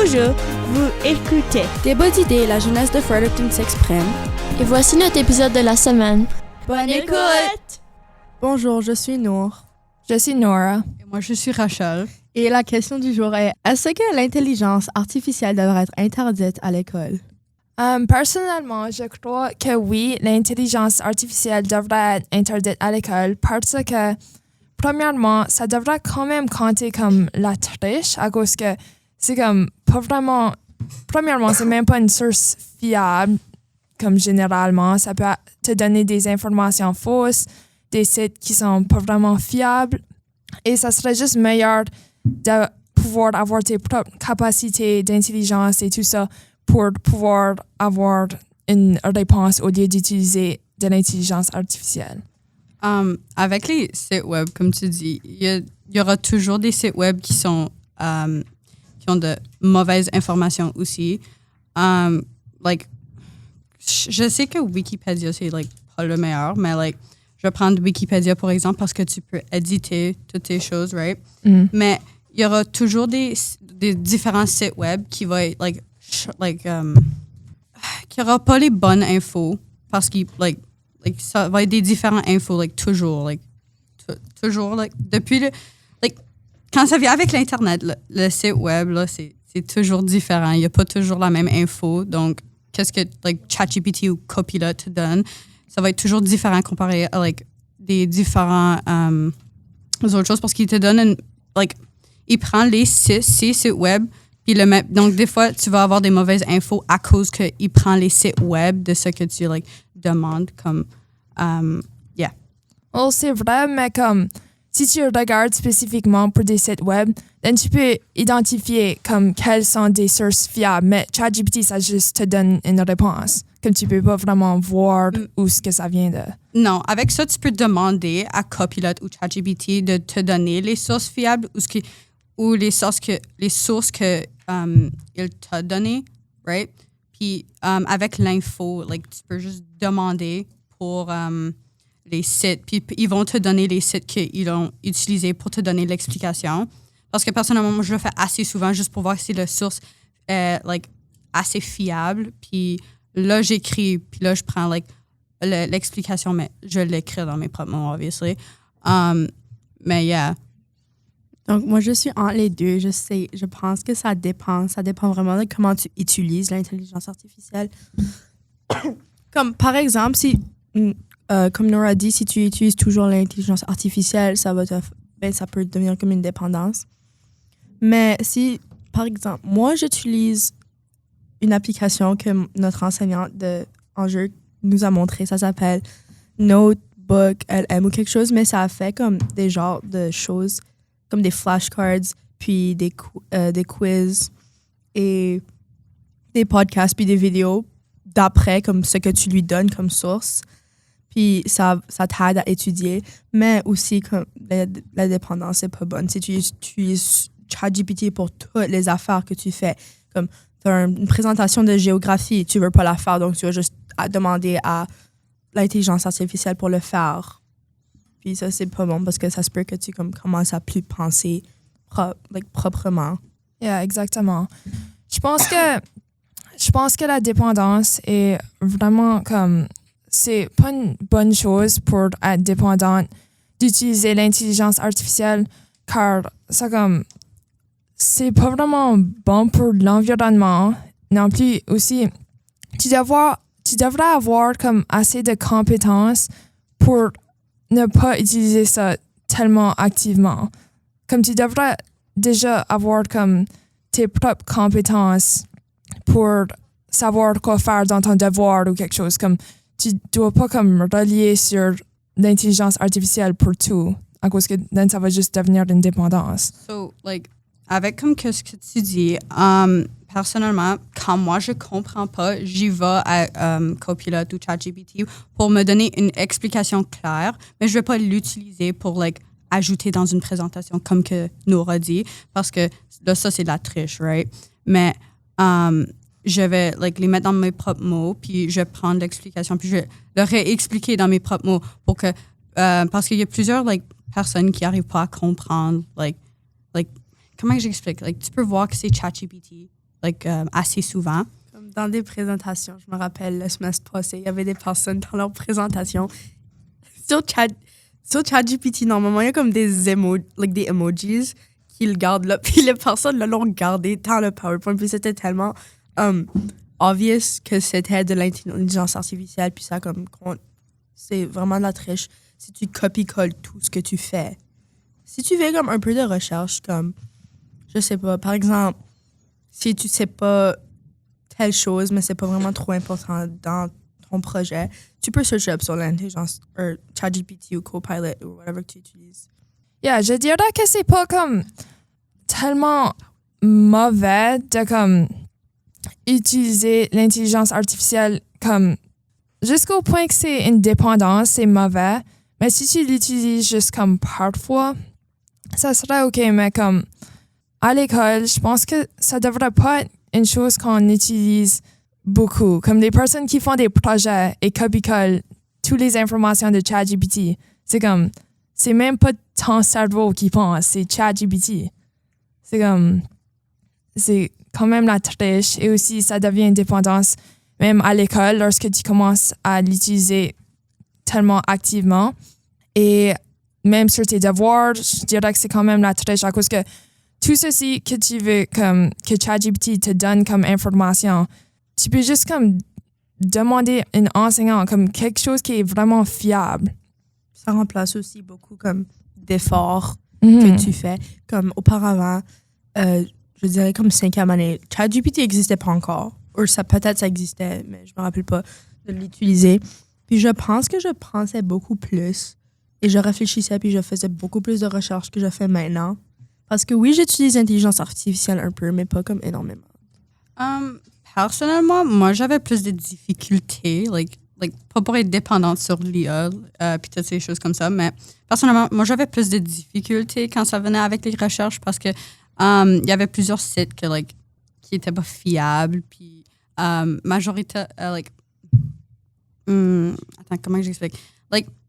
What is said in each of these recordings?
Bonjour, vous écoutez Débat d'idées, la jeunesse de Fredericton s'exprime. Et voici notre épisode de la semaine. Bonne écoute! Bonjour, je suis Nour. Je suis Nora. Et moi, je suis Rachel. Et la question du jour est, est-ce que l'intelligence artificielle devrait être interdite à l'école? Personnellement, je crois que oui, l'intelligence artificielle devrait être interdite à l'école parce que, premièrement, ça devrait quand même compter comme la triche à cause que c'est comme pas vraiment... Premièrement, c'est même pas une source fiable, comme généralement. Ça peut te donner des informations fausses, des sites qui sont pas vraiment fiables. Et ça serait juste meilleur de pouvoir avoir tes propres capacités d'intelligence et tout ça pour pouvoir avoir une réponse au lieu d'utiliser de l'intelligence artificielle. Avec les sites web, comme tu dis, il y aura toujours des sites web qui ont de mauvaises informations aussi. Je sais que Wikipédia, c'est pas le meilleur, mais je vais prendre Wikipédia, par exemple, parce que tu peux éditer toutes tes choses, right? Mm. Mais il y aura toujours des différents sites web qui vont être, qui n'aura pas les bonnes infos, parce que, ça va être des différentes infos, toujours, toujours, depuis le... quand ça vient avec l'Internet, le site web, là, c'est toujours différent. Il n'y a pas toujours la même info. Donc, qu'est-ce que ChatGPT ou Copilot te donne, ça va être toujours différent comparé à des différents autres choses parce qu'il te donne il prend ces sites web puis le met. Donc, des fois, tu vas avoir des mauvaises infos à cause qu'il prend les sites web de ce que tu demandes comme yeah. Well, c'est vrai, mais comme si tu regardes spécifiquement pour des sites web, then tu peux identifier comme quelles sont des sources fiables. Mais ChatGPT, ça juste te donne une réponse. Comme tu peux pas vraiment voir où ce que ça vient de. Non, avec ça, tu peux demander à Copilot ou ChatGPT de te donner les sources fiables ou les sources que il t'a donné, right? Puis avec l'info, tu peux juste demander pour les sites, puis ils vont te donner les sites qu'ils ont utilisés pour te donner l'explication. Parce que personnellement, moi, je le fais assez souvent juste pour voir si la source est assez fiable. Puis là, j'écris, puis là, je prends l'explication, mais je l'écris dans mes propres mots, obviously. Mais yeah. Donc, moi, je suis entre les deux. Je pense que ça dépend. Ça dépend vraiment de comment tu utilises l'intelligence artificielle. Comme, par exemple, si... comme Nora a dit, si tu utilises toujours l'intelligence artificielle, ça peut devenir comme une dépendance. Mais si, par exemple, moi, j'utilise une application que notre enseignante en jeu nous a montré, ça s'appelle Notebook LM ou quelque chose, mais ça fait comme des genres de choses, comme des flashcards, puis des quiz et des podcasts, puis des vidéos d'après, comme ce que tu lui donnes comme source. Puis ça t'aide à étudier, mais aussi comme la dépendance c'est pas bonne. Si tu utilises ChatGPT pour toutes les affaires que tu fais, comme tu as une présentation de géographie, tu veux pas la faire, donc tu vas juste demander à l'intelligence artificielle pour le faire. Puis ça, c'est pas bon parce que ça se peut que tu commences à plus penser proprement. Yeah, exactement. Je pense que la dépendance est vraiment comme... C'est pas une bonne chose pour être dépendante d'utiliser l'intelligence artificielle car c'est pas vraiment bon pour l'environnement. Non plus aussi, tu devrais avoir comme assez de compétences pour ne pas utiliser ça tellement activement. Comme tu devrais déjà avoir comme tes propres compétences pour savoir quoi faire dans ton devoir ou quelque chose comme tu dois pas comme relier sur l'intelligence artificielle pour tout, à cause que ça va juste devenir une dépendance. So, avec comme ce que tu dis, personnellement, quand moi je comprends pas, j'y vais à Copilot ou ChatGPT pour me donner une explication claire, mais je vais pas l'utiliser pour ajouter dans une présentation comme que Nora dit, parce que là, ça c'est de la triche, right? Mais je vais les mettre dans mes propres mots, puis je vais prendre l'explication, puis je vais le réexpliquer dans mes propres mots pour que parce qu'il y a plusieurs personnes qui n'arrivent pas à comprendre comment j'explique. Tu peux voir que c'est ChatGPT assez souvent. Comme dans des présentations, je me rappelle, le semestre passé, il y avait des personnes dans leur présentation. Sur ChatGPT, normalement, il y a comme des emojis qu'ils gardent là. Puis les personnes là, l'ont gardé dans le PowerPoint. Puis c'était tellement obvious que c'était de l'intelligence artificielle. Puis ça, c'est vraiment de la triche si tu copie-colles tout ce que tu fais. Si tu fais comme un peu de recherche, comme, je sais pas, par exemple, si tu sais pas telle chose, mais c'est pas vraiment trop important dans ton projet, tu peux searcher up sur l'intelligence, ChatGPT ou Copilot ou whatever que tu utilises. Yeah, je dirais que c'est pas comme tellement mauvais de comme utiliser l'intelligence artificielle comme jusqu'au point que c'est une dépendance, c'est mauvais. Mais si tu l'utilises juste comme parfois, ça serait OK. Mais comme à l'école, je pense que ça devrait pas être une chose qu'on utilise beaucoup. Comme des personnes qui font des projets et copie-collent toutes les informations de ChatGPT. C'est même pas ton cerveau qui pense, c'est ChatGPT. C'est quand même la triche. Et aussi, ça devient une dépendance, même à l'école, lorsque tu commences à l'utiliser tellement activement. Et même sur tes devoirs, je dirais que c'est quand même la triche à cause que tout ceci que tu veux, comme que ChatGPT te donne comme information, tu peux juste comme demander à un enseignant comme quelque chose qui est vraiment fiable. Ça remplace aussi beaucoup comme d'efforts que tu fais. Comme auparavant, je dirais comme 5e année, ChatGPT n'existait pas encore. Ou peut-être ça existait, mais je me rappelle pas de l'utiliser. Puis je pense que je pensais beaucoup plus et je réfléchissais puis je faisais beaucoup plus de recherches que je fais maintenant. Parce que oui, j'utilise l'intelligence artificielle un peu, mais pas comme énormément. Personnellement, moi, j'avais plus de difficultés, pas pour être dépendante sur l'IA, puis toutes ces choses comme ça, mais personnellement, moi, j'avais plus de difficultés quand ça venait avec les recherches parce que il y avait plusieurs sites qui étaient pas fiables, puis majorité, attends, comment j'explique?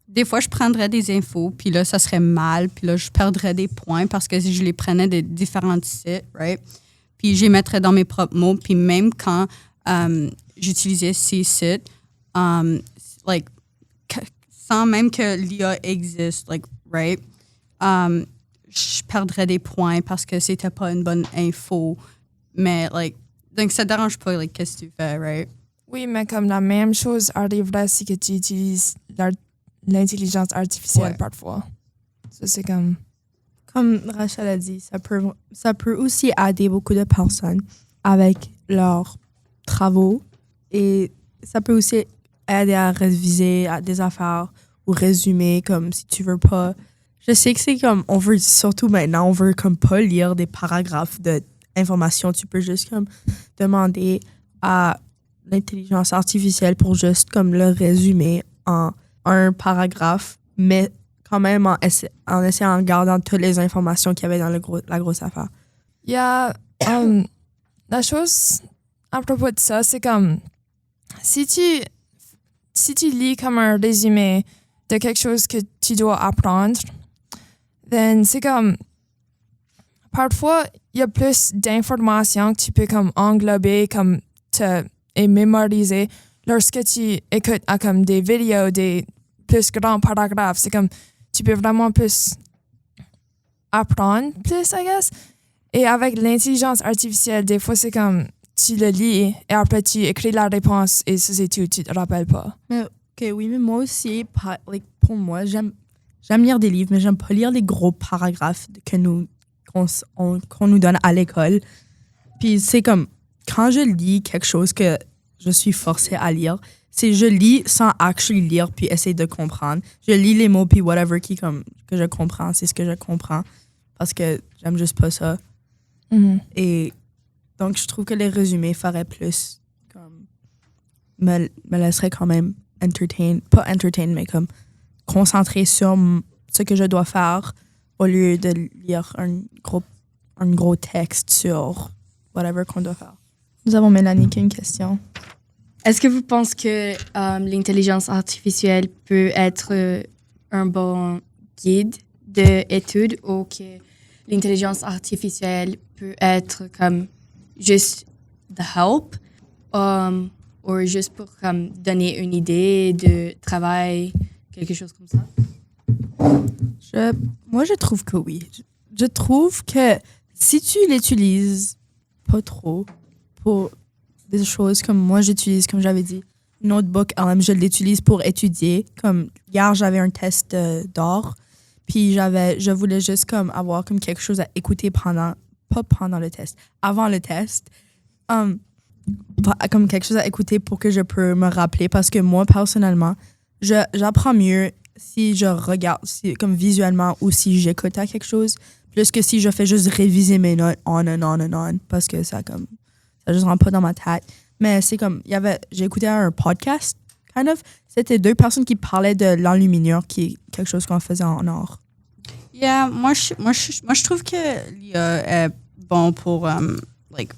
Des fois, je prendrais des infos, puis là, ça serait mal, puis là, je perdrais des points parce que je les prenais de différents sites, right? Puis je les mettrais dans mes propres mots, puis même quand j'utilisais ces sites, sans même que l'IA existe, right? Je perdrais des points parce que c'était pas une bonne info, mais, donc ça te dérange pas, qu'est-ce que tu fais, right? Oui, mais comme la même chose arriverait si que tu utilises l'intelligence artificielle parfois. Ça, c'est comme... Comme Rachel a dit, ça peut aussi aider beaucoup de personnes avec leurs travaux et ça peut aussi aider à réviser des affaires ou résumer comme si tu veux pas. Je sais que c'est comme, on veut surtout maintenant, on veut comme pas lire des paragraphes d'informations. Tu peux juste comme demander à l'intelligence artificielle pour juste comme le résumer en un paragraphe, mais quand même en essayant de garder toutes les informations qu'il y avait dans la grosse affaire. Il y a la chose à propos de ça, c'est comme si tu lis comme un résumé de quelque chose que tu dois apprendre, then c'est comme parfois il y a plus d'informations que tu peux comme englober comme et mémoriser lorsque tu écoutes à comme des vidéos, des plus grands paragraphes. C'est comme tu peux vraiment plus apprendre plus, I guess. Et avec l'intelligence artificielle, des fois, c'est comme tu le lis et après tu écris la réponse et ça, c'est tout, tu te rappelles pas. Oui, mais moi aussi, pour moi, j'aime lire des livres, mais j'aime pas lire les gros paragraphes qu'on nous donne à l'école. Puis c'est comme, quand je lis quelque chose que je suis forcée à lire, je lis sans actually lire puis essayer de comprendre. Je lis les mots puis whatever que je comprends, c'est ce que je comprends parce que j'aime juste pas ça. Et donc, je trouve que les résumés feraient plus comme me laisseraient quand même pas entertain, mais comme concentrer sur ce que je dois faire au lieu de lire un gros texte sur whatever qu'on doit faire. Nous avons Mélanie qui a une question. Est-ce que vous pensez que l'intelligence artificielle peut être un bon guide d'études ou que l'intelligence artificielle peut être comme juste the help, ou juste pour comme donner une idée de travail, quelque chose comme ça? Moi, je trouve que oui. Je trouve que si tu l'utilises pas trop pour des choses comme moi, j'utilise, comme j'avais dit, Notebook LM, je l'utilise pour étudier. Comme hier, j'avais un test d'or, puis je voulais juste comme avoir comme quelque chose à écouter pas pendant le test, avant le test. Comme quelque chose à écouter pour que je peux me rappeler, parce que moi, personnellement, j'apprends mieux si je regarde comme visuellement ou si j'écoute à quelque chose, plus que si je fais juste réviser mes notes on and on and on, parce que ça juste rentre pas dans ma tête. Mais c'est comme, j'ai écouté un podcast, kind of, c'était 2 personnes qui parlaient de l'enluminure, qui est quelque chose qu'on faisait en or. Yeah, moi je trouve que l'IA est bon pour like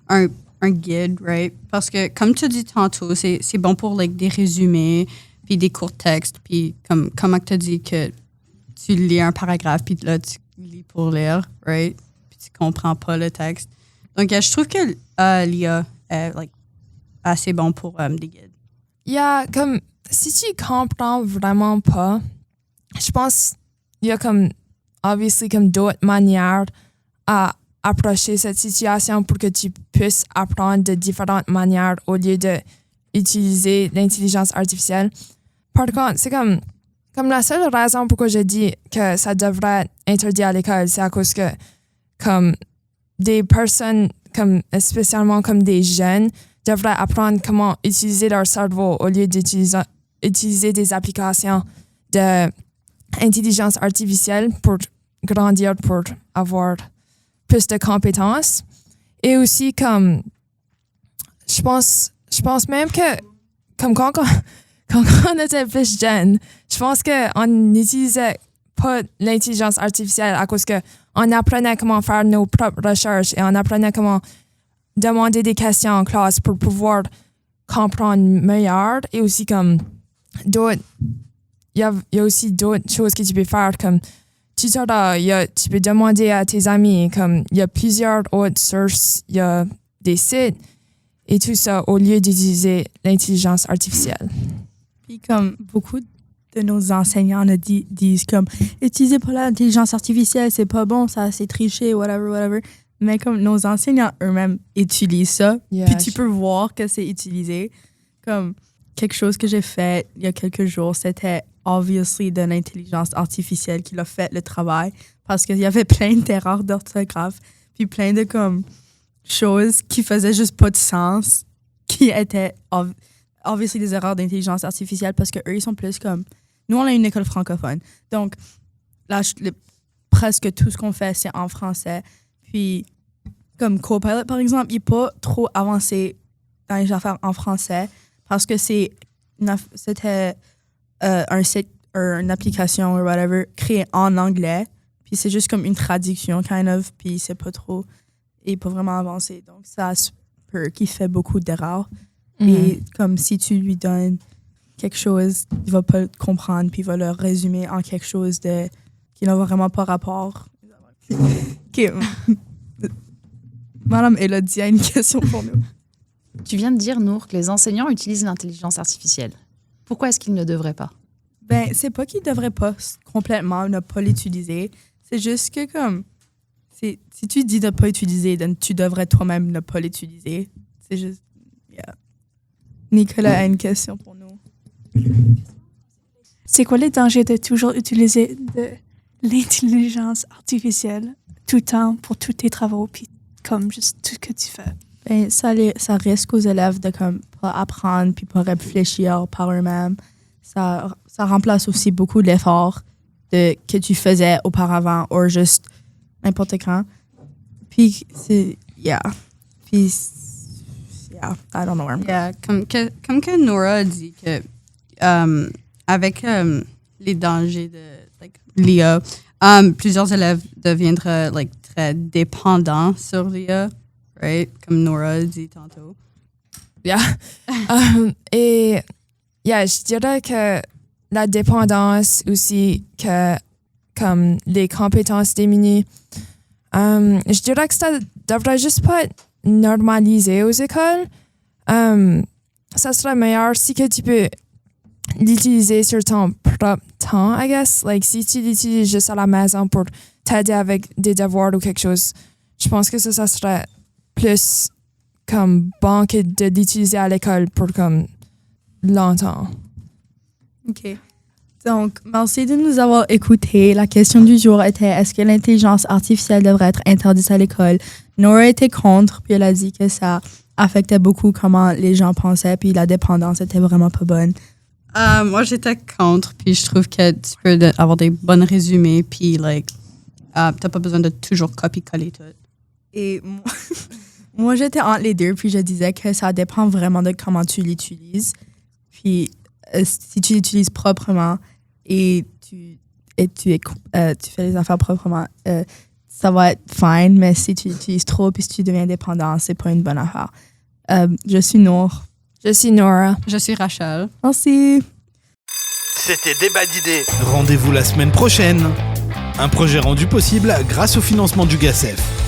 un guide, right? Parce que comme tu as dit tantôt, c'est bon pour like des résumés, puis des courts textes, puis comment tu as dit que tu lis un paragraphe, puis là tu lis pour lire, right? Puis tu comprends pas le texte. Donc je trouve que l'IA est like assez bon pour des guides. Comme si tu comprends vraiment pas, je pense il y a comme obviously comme d'autres manières à approcher cette situation pour que tu puisses apprendre de différentes manières au lieu de utiliser l'intelligence artificielle. Par contre, c'est comme la seule raison pourquoi je dis que ça devrait être interdit à l'école, c'est à cause que comme des personnes, comme spécialement comme des jeunes, devraient apprendre comment utiliser leur cerveau au lieu d'utiliser des applications d'intelligence artificielle pour grandir, pour avoir plus de compétences. Et aussi, comme, je pense même que, comme quand on était plus jeune, je pense qu'on n'utilisait pas l'intelligence artificielle à cause qu'on apprenait comment faire nos propres recherches et on apprenait comment demander des questions en classe pour pouvoir comprendre meilleur. Et aussi, comme, il y a aussi d'autres choses que tu peux faire, comme, tu peux demander à tes amis, comme il y a plusieurs autres sources, il y a des sites et tout ça au lieu d'utiliser l'intelligence artificielle. Puis comme beaucoup de nos enseignants disent comme utilisez pas l'intelligence artificielle, c'est pas bon, ça c'est tricher, whatever. Mais comme nos enseignants eux-mêmes utilisent ça, puis tu peux voir que c'est utilisé. Comme quelque chose que j'ai fait il y a quelques jours, c'était obviously de l'intelligence artificielle qui l'a fait le travail, parce qu'il y avait plein d'erreurs d'orthographe, puis plein de comme choses qui faisaient juste pas de sens, qui étaient obviously des erreurs d'intelligence artificielle, parce que eux ils sont plus comme nous, on a une école francophone, donc là presque tout ce qu'on fait c'est en français. Puis comme Copilot par exemple, il est pas trop avancé dans les affaires en français, parce que c'était un site, une application ou whatever créée en anglais, puis c'est juste comme une traduction kind of, puis c'est pas trop et pas vraiment avancé, donc ça se peut qu'il fait beaucoup d'erreurs. Et comme si tu lui donnes quelque chose, il va pas le comprendre, puis il va le résumer en quelque chose qui n'a vraiment pas rapport. OK. Madame Elodie a une question pour nous. Tu viens de dire, Nour, que les enseignants utilisent l'intelligence artificielle. Pourquoi est-ce qu'ils ne devraient pas? Ben, c'est pas qu'ils devraient pas complètement ne pas l'utiliser. C'est juste que comme si tu dis de pas utiliser, donc tu devrais toi-même ne pas l'utiliser. C'est juste Nicolas a une question pour nous. C'est quoi les dangers de toujours utiliser de l'intelligence artificielle tout le temps pour tous tes travaux, puis comme juste tout ce que tu fais? Ben, ça risque aux élèves de comme pas apprendre puis pas réfléchir par eux-mêmes. Ça remplace aussi beaucoup de l'effort que tu faisais auparavant ou juste n'importe quand. Puis c'est Puis I don't know where I'm going. Comme que Nora a dit que avec les dangers de l'IA, plusieurs élèves deviendraient très dépendants sur l'IA, right? Comme Nora a dit tantôt. Et je dirais que la dépendance aussi, que comme les compétences diminuent, je dirais que ça devrait juste pas être normalisé aux écoles. Ça serait meilleur si que tu peux l'utiliser sur ton propre temps, I guess. Like, si tu l'utilises juste à la maison pour t'aider avec des devoirs ou quelque chose, je pense que ça serait plus comme bon que de l'utiliser à l'école pour comme longtemps. OK. Donc, merci de nous avoir écoutés. La question du jour était est-ce que l'intelligence artificielle devrait être interdite à l'école? Nora était contre, puis elle a dit que ça affectait beaucoup comment les gens pensaient, puis la dépendance était vraiment pas bonne. Moi, j'étais contre, puis je trouve que tu peux avoir des bons résumés, puis t'as pas besoin de toujours copier-coller tout. Et moi, j'étais entre les deux, puis je disais que ça dépend vraiment de comment tu l'utilises. Puis, si tu l'utilises proprement et tu fais les affaires proprement, ça va être fine, mais si tu l'utilises trop puis si tu deviens dépendant, c'est pas une bonne affaire. Je suis Nour. Je suis Nora. Je suis Rachel. Merci. C'était Débat d'idées. Rendez-vous la semaine prochaine. Un projet rendu possible grâce au financement du GACEF.